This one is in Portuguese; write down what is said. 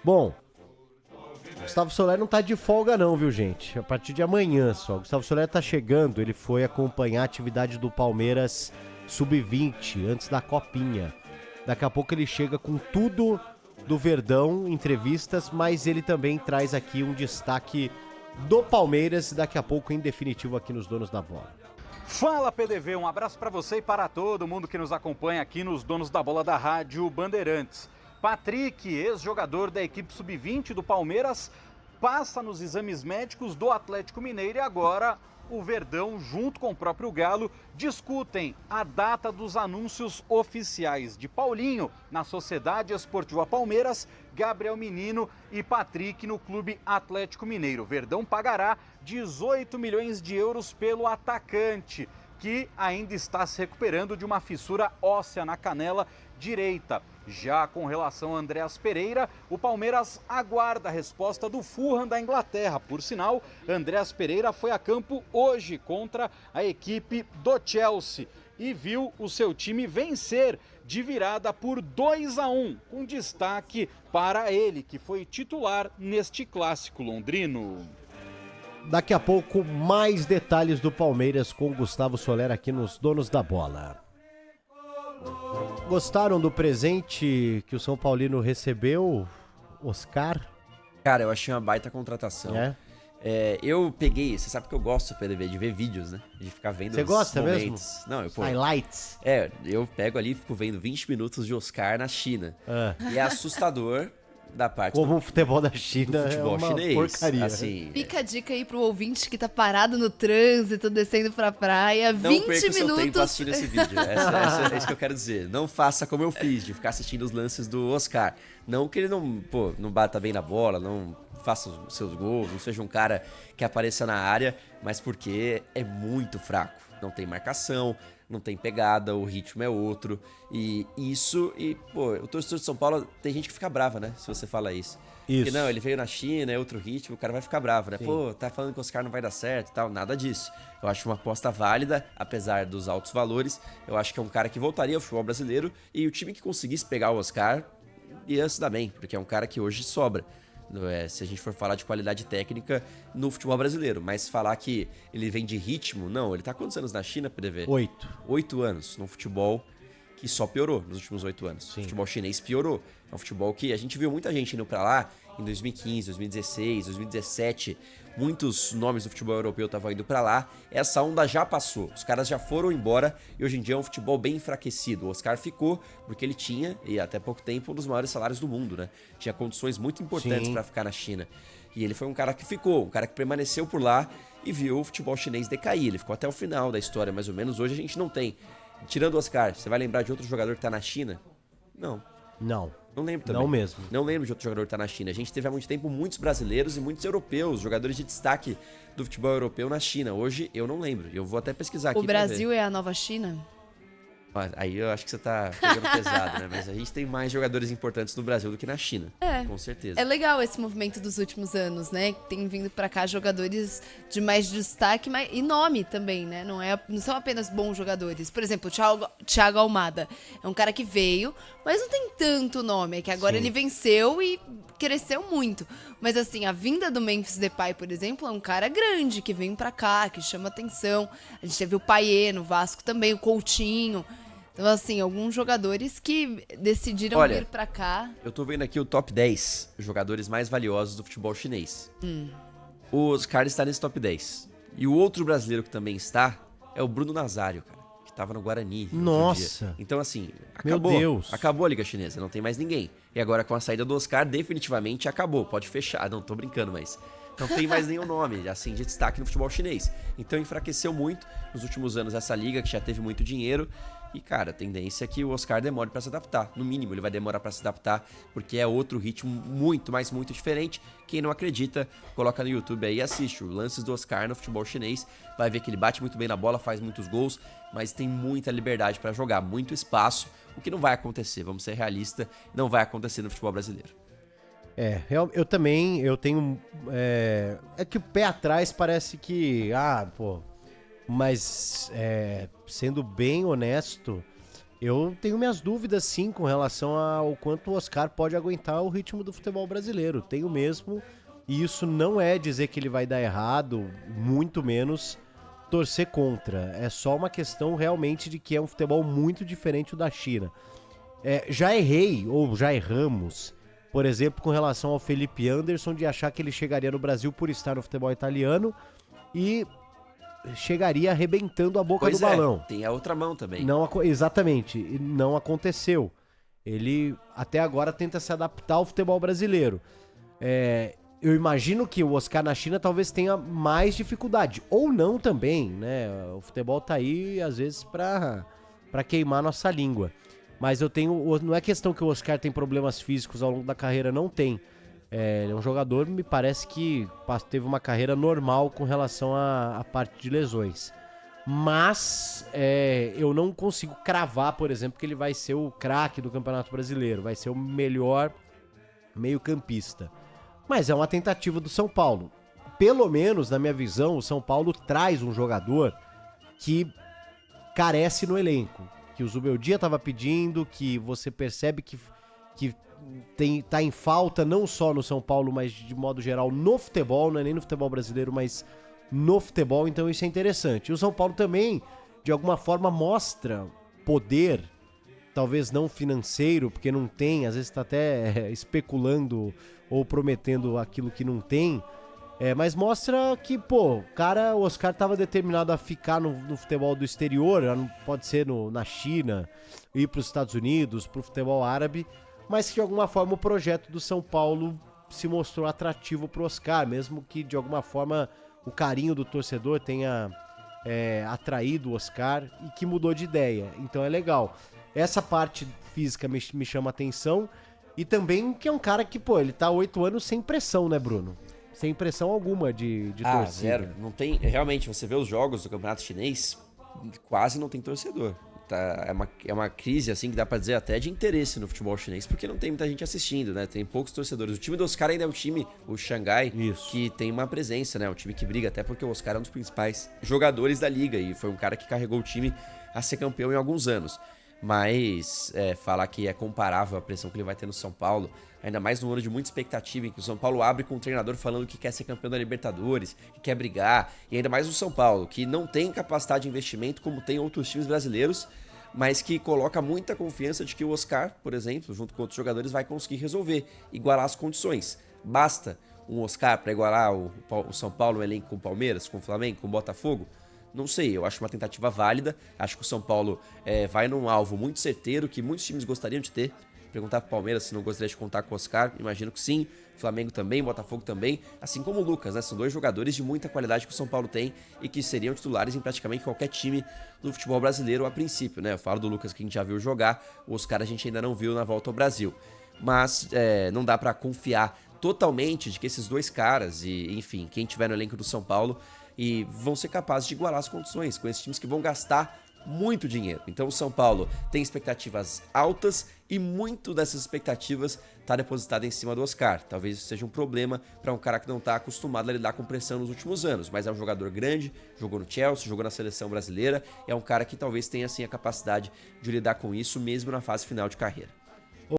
Bom, Gustavo Soler não tá de folga não, viu, gente? A partir de amanhã só. Gustavo Soler tá chegando, ele foi acompanhar a atividade do Palmeiras Sub-20, antes da Copinha. Daqui a pouco ele chega com tudo do Verdão, entrevistas, mas ele também traz aqui um destaque do Palmeiras, daqui a pouco em definitivo aqui nos Donos da Bola. Fala PDV, um abraço para você e para todo mundo que nos acompanha aqui nos Donos da Bola da Rádio Bandeirantes. Patrick, ex-jogador da equipe Sub-20 do Palmeiras, passa nos exames médicos do Atlético Mineiro e agora o Verdão, junto com o próprio Galo, discutem a data dos anúncios oficiais de Paulinho na Sociedade Esportiva Palmeiras, Gabriel Menino e Patrick no Clube Atlético Mineiro. O Verdão pagará 18 milhões de euros pelo atacante, que ainda está se recuperando de uma fissura óssea na canela direita. Já com relação a Andreas Pereira, o Palmeiras aguarda a resposta do Fulham da Inglaterra. Por sinal, Andreas Pereira foi a campo hoje contra a equipe do Chelsea e viu o seu time vencer de virada por 2-1, com destaque para ele, que foi titular neste clássico londrino. Daqui a pouco, mais detalhes do Palmeiras com Gustavo Soler aqui nos Donos da Bola. Gostaram do presente que o São Paulino recebeu, Oscar? Cara, eu achei uma baita contratação. Eu peguei, você sabe que eu gosto, PDV, de ver vídeos, né? De ficar vendo Você gosta momentos. mesmo? Não, Highlights. Eu pego ali e fico vendo 20 minutos de Oscar na China. E é assustador da parte Como o futebol da China do futebol é uma chinês. porcaria. Assim, Fica a dica aí pro ouvinte que tá parado no trânsito, descendo pra praia, não 20 perca o seu tempo minutos. assistindo esse vídeo. É isso que eu quero dizer. Não faça como eu fiz, de ficar assistindo os lances do Oscar. Não que ele não bata bem na bola, não faça os seus gols, não seja um cara que apareça na área, mas porque é muito fraco. Não tem marcação, não tem pegada, o ritmo é outro. O torcedor de São Paulo, tem gente que fica brava, né? Se você fala isso. Porque não, ele veio na China, é outro ritmo, o cara vai ficar bravo, né? Sim. Pô, tá falando que o Oscar não vai dar certo e tal, nada disso. Eu acho uma aposta válida, apesar dos altos valores. Eu acho que é um cara que voltaria ao futebol brasileiro e o time que conseguisse pegar o Oscar ia se dar bem, porque é um cara que hoje sobra. Se a gente for falar de qualidade técnica no futebol brasileiro, mas falar que ele vem de ritmo, não, ele tá há quantos anos na China, PDV? 8 anos, num futebol que só piorou nos últimos 8 anos. Sim. O futebol chinês piorou. É um futebol que a gente viu muita gente indo pra lá em 2015, 2016, 2017. Muitos nomes do futebol europeu estavam indo pra lá. Essa onda já passou. Os caras já foram embora e hoje em dia é um futebol bem enfraquecido. O Oscar ficou porque ele tinha, e até pouco tempo, um dos maiores salários do mundo, né? Tinha condições muito importantes pra ficar na China. E ele foi um cara que ficou, um cara que permaneceu por lá e viu o futebol chinês decair. Ele ficou até o final da história, mais ou menos. Hoje a gente não tem. Tirando o Oscar, você vai lembrar de outro jogador que tá na China? Não. Não lembro também. Não mesmo. Não lembro de outro jogador que tá na China. A gente teve há muito tempo muitos brasileiros e muitos europeus, jogadores de destaque do futebol europeu na China. Hoje eu não lembro. Eu vou até pesquisar aqui. O Brasil é a nova China? Aí eu acho que você tá pegando pesado, né? Mas a gente tem mais jogadores importantes no Brasil do que na China. Com certeza. É legal esse movimento dos últimos anos, né? Tem vindo pra cá jogadores de mais destaque e nome também, né? Não são apenas bons jogadores. Por exemplo, o Thiago Almada é um cara que veio, mas não tem tanto nome. É que agora ele venceu e cresceu muito. Mas assim, a vinda do Memphis Depay, por exemplo, é um cara grande que vem pra cá, que chama atenção. A gente teve o Payet no Vasco também, o Coutinho. Então, assim, alguns jogadores que decidiram vir pra cá. Eu tô vendo aqui o top 10 jogadores mais valiosos do futebol chinês. O Oscar está nesse top 10. E o outro brasileiro que também está é o Bruno Nazário, cara, que tava no Guarani. Nossa! Então, assim, acabou. Meu Deus. Acabou a Liga Chinesa, não tem mais ninguém. E agora, com a saída do Oscar, definitivamente acabou. Pode fechar. Não, tô brincando, mas não tem mais nenhum nome, assim, de destaque no futebol chinês. Então, enfraqueceu muito nos últimos anos essa liga, que já teve muito dinheiro. E, cara, a tendência é que o Oscar demore pra se adaptar. No mínimo, ele vai demorar pra se adaptar, porque é outro ritmo muito, mas muito diferente. Quem não acredita, coloca no YouTube aí e assiste os lances do Oscar no futebol chinês. Vai ver que ele bate muito bem na bola, faz muitos gols, mas tem muita liberdade pra jogar, muito espaço, o que não vai acontecer, vamos ser realistas, não vai acontecer no futebol brasileiro. Eu também, eu tenho... É que o pé atrás parece que... Mas, sendo bem honesto, Eu tenho minhas dúvidas, sim, com relação ao quanto o Oscar pode aguentar o ritmo do futebol brasileiro. Tenho mesmo, e isso não é dizer que ele vai dar errado, muito menos torcer contra. É só uma questão realmente de que é um futebol muito diferente do da China. Já errei, ou já erramos, por exemplo, com relação ao Felipe Anderson, de achar que ele chegaria no Brasil por estar no futebol italiano e chegaria arrebentando a boca do balão. Tem a outra mão também. Exatamente, não aconteceu. Ele até agora tenta se adaptar ao futebol brasileiro. Eu imagino que o Oscar na China talvez tenha mais dificuldade, ou não também, né? O futebol tá aí às vezes pra queimar nossa língua. Mas não é questão que o Oscar tem problemas físicos ao longo da carreira, não tem. Ele é um jogador, me parece que teve uma carreira normal com relação à parte de lesões. Mas eu não consigo cravar, por exemplo, que ele vai ser o craque do Campeonato Brasileiro, vai ser o melhor meio-campista. Mas é uma tentativa do São Paulo. Pelo menos, na minha visão, o São Paulo traz um jogador que carece no elenco. Que o Zubeldia estava pedindo, que você percebe que tá em falta não só no São Paulo, mas de modo geral no futebol, não é nem no futebol brasileiro, mas no futebol, então isso é interessante. E o São Paulo também, de alguma forma, mostra poder, talvez não financeiro, porque não tem, às vezes tá até especulando ou prometendo aquilo que não tem, mas mostra que, o Oscar tava determinado a ficar no futebol do exterior, pode ser na China, ir pros Estados Unidos, pro futebol árabe, mas que de alguma forma o projeto do São Paulo se mostrou atrativo pro Oscar, mesmo que de alguma forma o carinho do torcedor tenha atraído o Oscar e que mudou de ideia. Então é legal. Essa parte física me chama atenção e também que é um cara que, ele tá há 8 anos sem pressão, né, Bruno? Sem pressão alguma de torcida. Zero. Não tem, realmente, você vê os jogos do campeonato chinês, quase não tem torcedor. É uma crise, assim, que dá pra dizer até de interesse no futebol chinês, porque não tem muita gente assistindo, né? Tem poucos torcedores. O time do Oscar ainda é um time, o Xangai, que tem uma presença, né? Um time que briga, até porque o Oscar é um dos principais jogadores da liga e foi um cara que carregou o time a ser campeão em alguns anos. Mas falar que é comparável a pressão que ele vai ter no São Paulo, ainda mais num ano de muita expectativa, em que o São Paulo abre com um treinador falando que quer ser campeão da Libertadores, que quer brigar, e ainda mais o São Paulo, que não tem capacidade de investimento como tem outros times brasileiros, mas que coloca muita confiança de que o Oscar, por exemplo, junto com outros jogadores, vai conseguir resolver, igualar as condições. Basta um Oscar para igualar o São Paulo, o elenco com o Palmeiras, com o Flamengo, com o Botafogo? Não sei, eu acho uma tentativa válida, acho que o São Paulo vai num alvo muito certeiro, que muitos times gostariam de ter. Perguntar pro Palmeiras se não gostaria de contar com o Oscar, imagino que sim, Flamengo também, Botafogo também, assim como o Lucas, né? São dois jogadores de muita qualidade que o São Paulo tem e que seriam titulares em praticamente qualquer time do futebol brasileiro a princípio, né? Eu falo do Lucas que a gente já viu jogar, o Oscar a gente ainda não viu na volta ao Brasil, mas não dá pra confiar totalmente de que esses dois caras e, enfim, quem tiver no elenco do São Paulo e vão ser capazes de igualar as condições com esses times que vão gastar muito dinheiro. Então o São Paulo tem expectativas altas e muito dessas expectativas está depositada em cima do Oscar. Talvez isso seja um problema para um cara que não está acostumado a lidar com pressão nos últimos anos, mas é um jogador grande, jogou no Chelsea, jogou na seleção brasileira, é um cara que talvez tenha assim a capacidade de lidar com isso mesmo na fase final de carreira.